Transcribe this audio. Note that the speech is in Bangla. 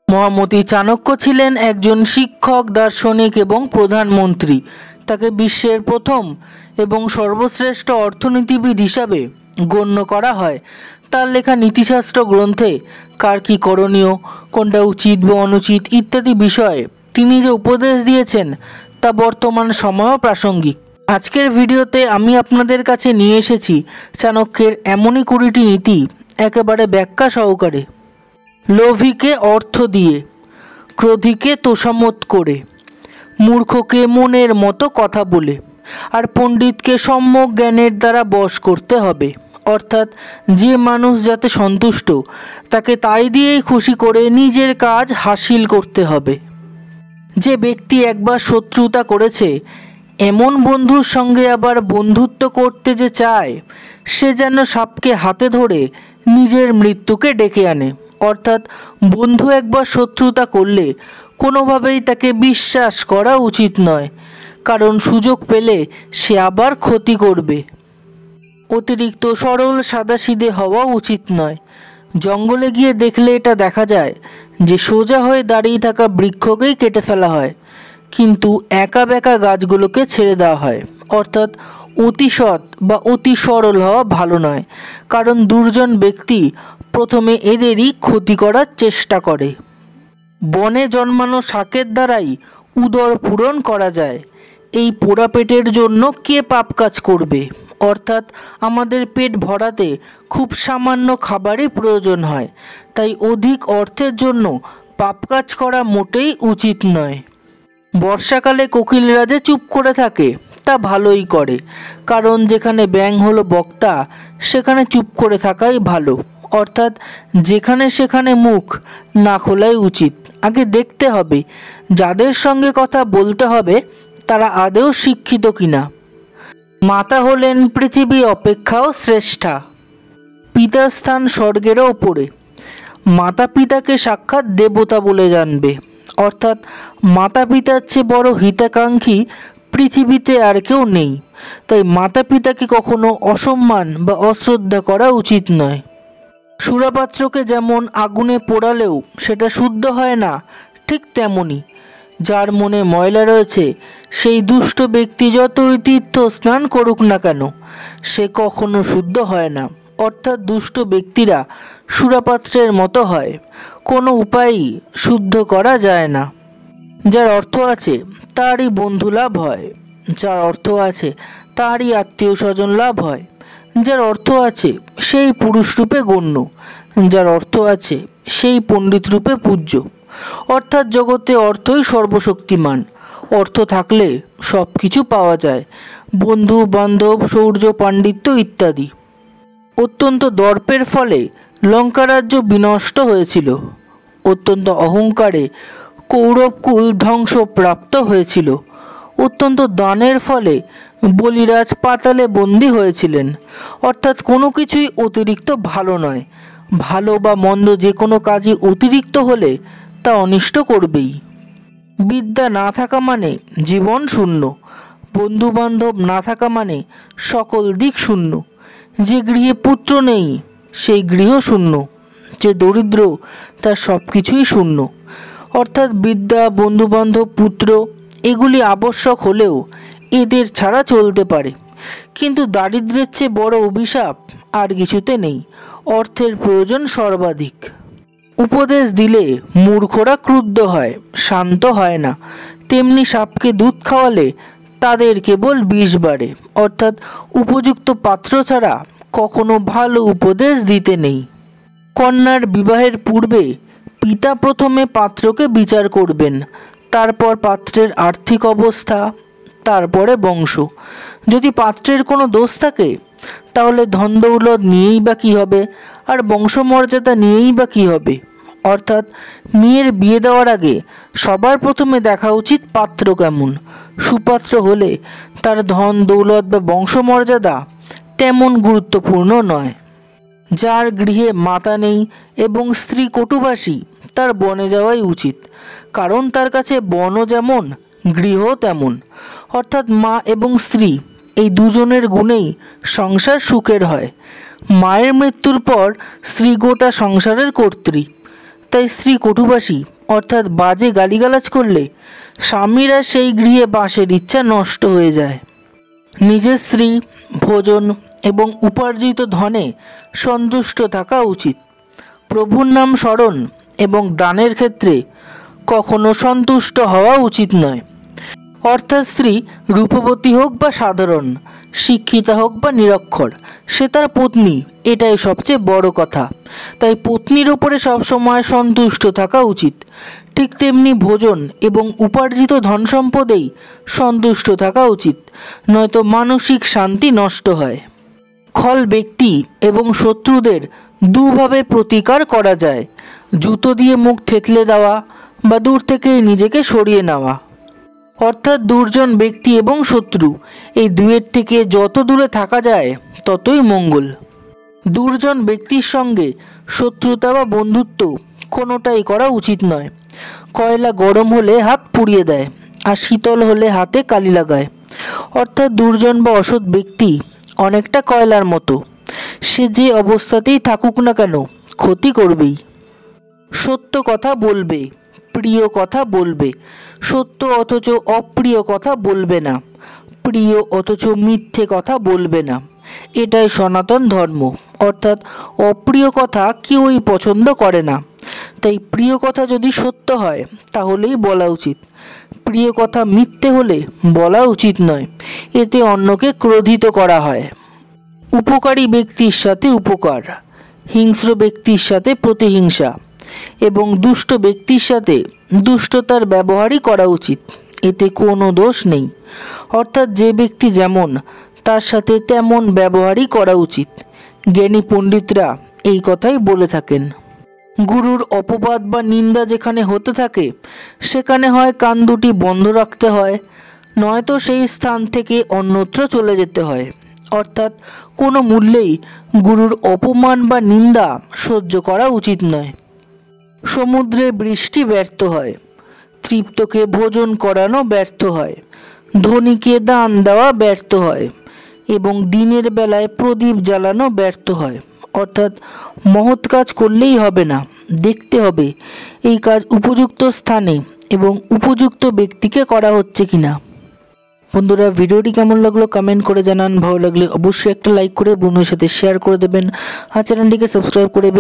মহামতি চাণক্য ছিলেন একজন শিক্ষক, দার্শনিক এবং প্রধানমন্ত্রী। তাকে বিশ্বের প্রথম এবং সর্বশ্রেষ্ঠ অর্থনীতিবিদ হিসাবে গণ্য করা হয়। তার লেখা নীতিশাস্ত্র গ্রন্থে কার কী করণীয়, কোনটা উচিত বা অনুচিত ইত্যাদি বিষয়ে তিনি যে উপদেশ দিয়েছেন তা বর্তমান সময়েও প্রাসঙ্গিক। আজকের ভিডিওতে আমি আপনাদের কাছে নিয়ে এসেছি চাণক্যের এমনই 20টি নীতি একেবারে ব্যাখ্যা সহকারে। লোভীকে অর্থ দিয়ে, ক্রোধীকে তোষামোদ করে, মূর্খকে মনের মতো কথা বলে, আর পণ্ডিতকে সম্যক জ্ঞানের দ্বারা বশ করতে হবে। অর্থাৎ যে মানুষ যাতে সন্তুষ্ট, তাকে তাই দিয়েই খুশি করে নিজের কাজ হাসিল করতে হবে। যে ব্যক্তি একবার শত্রুতা করেছে, এমন বন্ধুর সঙ্গে আবার বন্ধুত্ব করতে যে চায়, সে যেন সাপকে হাতে ধরে নিজের মৃত্যুকে ডেকে আনে। অর্থাৎ বন্ধু একবার শত্রুতা করলে কোনোভাবেই তাকে বিশ্বাস করা উচিত নয়, কারণ সুযোগ পেলে সে আবার ক্ষতি করবে। অতিরিক্ত সরল সাদাসিধে হওয়া উচিত নয়। জঙ্গলে গিয়ে দেখলে এটা দেখা যায় যে সোজা হয়ে দাঁড়িয়ে থাকা বৃক্ষকেই কেটে ফেলা হয়, কিন্তু একা বেঁকা গাছগুলোকে ছেড়ে দেওয়া হয়। অর্থাৎ অতি সৎ বা অতি সরল হওয়া ভালো নয়, কারণ দুর্জন ব্যক্তি প্রথমে এদেরই ক্ষতি করার চেষ্টা করে। বনে জন্মানো শাকের দ্বারাই উদর পূরণ করা যায়। এই পোড়া পেটের জন্য কে পাপ কাজ করবে? অর্থাৎ আমাদের পেট ভরাতে খুব সামান্য খাবারই প্রয়োজন হয়, তাই অধিক অর্থের জন্য পাপ কাজ করা মোটেই উচিত নয়। বর্ষাকালে কোকিলরা যে চুপ করে থাকে তা ভালোই করে, কারণ যেখানে ব্যাঙ হলো বক্তা, সেখানে চুপ করে থাকাই ভালো। অর্থাৎ যেখানে সেখানে মুখ না খোলাই উচিত। আগে দেখতে হবে যাদের সঙ্গে কথা বলতে হবে তারা আদৌ শিক্ষিত কিনা। মাতা হলেন পৃথিবী অপেক্ষাও শ্রেষ্ঠা, পিতার স্থান স্বর্গেরও ওপরে। মাতা পিতাকে সাক্ষাৎ দেবতা বলে জানবে। অর্থাৎ মাতা পিতার চেয়ে বড় হিতাকাঙ্ক্ষী পৃথিবীতে আর কেউ নেই। তাই মাতা পিতাকে কখনো অসম্মান বা অশ্রদ্ধা করা উচিত নয়। সুরাপাত্রকে যেমন আগুনে পোড়ালেও সেটা শুদ্ধ হয় না, ঠিক তেমনি যার মনে ময়লা রয়েছে সেই দুষ্ট ব্যক্তি যতই তীর্থ স্নান করুক না কেন, সে কখনো শুদ্ধ হয় না। অর্থাৎ দুষ্ট ব্যক্তিরা সুরাপাত্রের মতো হয়, কোনো উপায়ই শুদ্ধ করা যায় না। যার অর্থ আছে তারই বন্ধু লাভ হয়, যার অর্থ আছে তারই আত্মীয় স্বজন লাভ হয়, যার অর্থ আছে সেই পুরুষ রূপে গণ্য, যার অর্থ আছে সেই পণ্ডিত রূপে পূজ্য। অর্থাৎ জগতে অর্থই সর্বশক্তিমান। অর্থ থাকলে সব কিছু পাওয়া যায়, বন্ধু বান্ধব, শৌর্য, পাণ্ডিত্য ইত্যাদি। অত্যন্ত দর্পের ফলে লঙ্কা রাজ্য বিনষ্ট হয়েছিল। অত্যন্ত অহংকারে কৌরবকুল ধ্বংসপ্রাপ্ত হয়েছিল। অত্যন্ত দানের ফলে বলিরাজ পাতালে বন্দী হয়েছিলেন। অর্থাৎ কোনো কিছুই অতিরিক্ত ভালো নয়। ভালো বা মন্দ যে কোনো কাজই অতিরিক্ত হলে তা অনিষ্ট করবেই। বিদ্যা না থাকা মানে জীবন শূন্য, বন্ধু বান্ধব না থাকা মানে সকল দিক শূন্য। যে গৃহে পুত্র নেই সেই গৃহ শূন্য, যে দরিদ্র তার সব কিছুই শূন্য। অর্থাৎ বিদ্যা, বন্ধুবান্ধব, পুত্র এগুলি আবশ্যক হলেও এদের ছাড়া চলতে পারে, কিন্তু দারিদ্র্যের চেয়ে বড় অভিশাপ আর কিছুতে নেই। অর্থের প্রয়োজন সর্বাধিক। উপদেশ দিলে মূর্খরা ক্রুদ্ধ হয়, শান্ত হয় না। তেমনি সাপকে দুধ খাওয়ালে তাদের কেবল বিষ বাড়ে। অর্থাৎ উপযুক্ত পাত্র ছাড়া কখনো ভালো উপদেশ দিতে নেই। কন্যার বিবাহের পূর্বে পিতা প্রথমে পাত্রকে বিচার করবেন, তারপর পাত্রের আর্থিক অবস্থা, তারপরে বংশ। যদি পাত্রের কোনো দোষ থাকে তাহলে ধন দৌলত নিয়েই বা কী হবে, আর বংশমর্যাদা নিয়েই বা কী হবে। অর্থাৎ মেয়ের বিয়ে দেওয়ার আগে সবার প্রথমে দেখা উচিত পাত্র কেমন। সুপাত্র হলে তার ধন দৌলত বা বংশমর্যাদা তেমন গুরুত্বপূর্ণ নয়। যার গৃহে মাতা নেই এবং স্ত্রী কটুভাষী, তার বনে যাওয়াই উচিত, কারণ তার কাছে বনও যেমন গৃহ তেমন। অর্থাৎ মা এবং স্ত্রী এই দুজনের গুণেই সংসার সুখের হয়। মায়ের মৃত্যুর পর স্ত্রী গোটা সংসারের কর্ত্রী, তাই স্ত্রী কটুভাষী অর্থাৎ বাজে গালিগালাজ করলে স্বামীর আর সেই গৃহে বাসের ইচ্ছা নষ্ট হয়ে যায়। নিজের স্ত্রী, ভোজন এবং উপার্জিত ধনে সন্তুষ্ট থাকা উচিত। প্রভুর নাম স্মরণ এবং দানের ক্ষেত্রে কখনো সন্তুষ্ট হওয়া উচিত নয়। অর্থাৎ স্ত্রী রূপবতী হোক বা সাধারণ, শিক্ষিতা হোক বা নিরক্ষর, সে তার পত্নী, এটাই সবচেয়ে বড় কথা। তাই পত্নীর ওপরে সবসময় সন্তুষ্ট থাকা উচিত। ঠিক তেমনি ভোজন এবং উপার্জিত ধন সম্পদেই সন্তুষ্ট থাকা উচিত, নয়তো মানসিক শান্তি নষ্ট হয়। খল ব্যক্তি এবং শত্রুদের দুভাবে প্রতিকার করা যায়: জুতো দিয়ে মুখ থেতলে দেওয়া বা দূর থেকে নিজেকে সরিয়ে নেওয়া। অর্থাৎ দুর্জন ব্যক্তি এবং শত্রু, এই দুয়ের থেকে যত দূরে থাকা যায় ততই মঙ্গল। দুর্জন ব্যক্তির সঙ্গে শত্রুতা বা বন্ধুত্ব কোনোটাই করা উচিত নয়। কয়লা গরম হলে হাত পুড়িয়ে দেয়, আর শীতল হলে হাতে কালি লাগায়। অর্থাৎ দুর্জন বা অসৎ ব্যক্তি অনেকটা কয়লার মতো, সে যে অবস্থাতেই থাকুক না কেন ক্ষতি করবেই। সত্য কথা বলবে, প্রিয় কথা বলবে, সত্য অথচ অপ্রিয় কথা বলবে না, প্রিয় অথচ মিথ্যে কথা বলবে না। এটাই সনাতন ধর্ম। অর্থাৎ অপ্রিয় কথা কেউই পছন্দ করে না। তাই প্রিয় কথা যদি সত্য হয় তাহলেই বলা উচিত। প্রিয় কথা মিথ্যে হলে বলা উচিত নয়, এতে অন্যকে ক্রোধিত করা হয়। উপকারী ব্যক্তির সাথে উপকার, হিংস্র ব্যক্তির সাথে প্রতিহিংসা এবং দুষ্ট ব্যক্তির সাথে দুষ্টতার ব্যবহারই করা উচিত, এতে কোনো দোষ নেই। অর্থাৎ যে ব্যক্তি যেমন, তার সাথে তেমন ব্যবহারই করা উচিত। জ্ঞানী পণ্ডিতরা এই কথাই বলে থাকেন। গুরুর অপবাদ বা নিন্দা যেখানে হতে থাকে সেখানে হয় কান দুটি বন্ধ রাখতে হয়, নয়তো সেই স্থান থেকে অন্যত্র চলে যেতে হয়। অর্থাৎ কোনো মূল্যেই গুরুর অপমান বা নিন্দা সহ্য করা উচিত নয়। সমুদ্রে বৃষ্টি ব্যর্থ হয়, তৃপ্তকে ভোজন করানো ব্যর্থ হয়, ধনীকে দান দেওয়া ব্যর্থ হয় এবং দিনের বেলায় প্রদীপ জ্বালানো ব্যর্থ হয়। অর্থাৎ মহৎ কাজ করলেই হবে না, দেখতে হবে এই কাজ উপযুক্ত স্থানে এবং উপযুক্ত ব্যক্তিকে করা হচ্ছে কিনা। বন্ধুরা, ভিডিওটি কেমন লাগলো কমেন্ট করে জানান। ভালো লাগলে অবশ্যই একটা লাইক করে বন্ধুদের সাথে শেয়ার করে দেবেন, আর চ্যানেলটিকে সাবস্ক্রাইব করে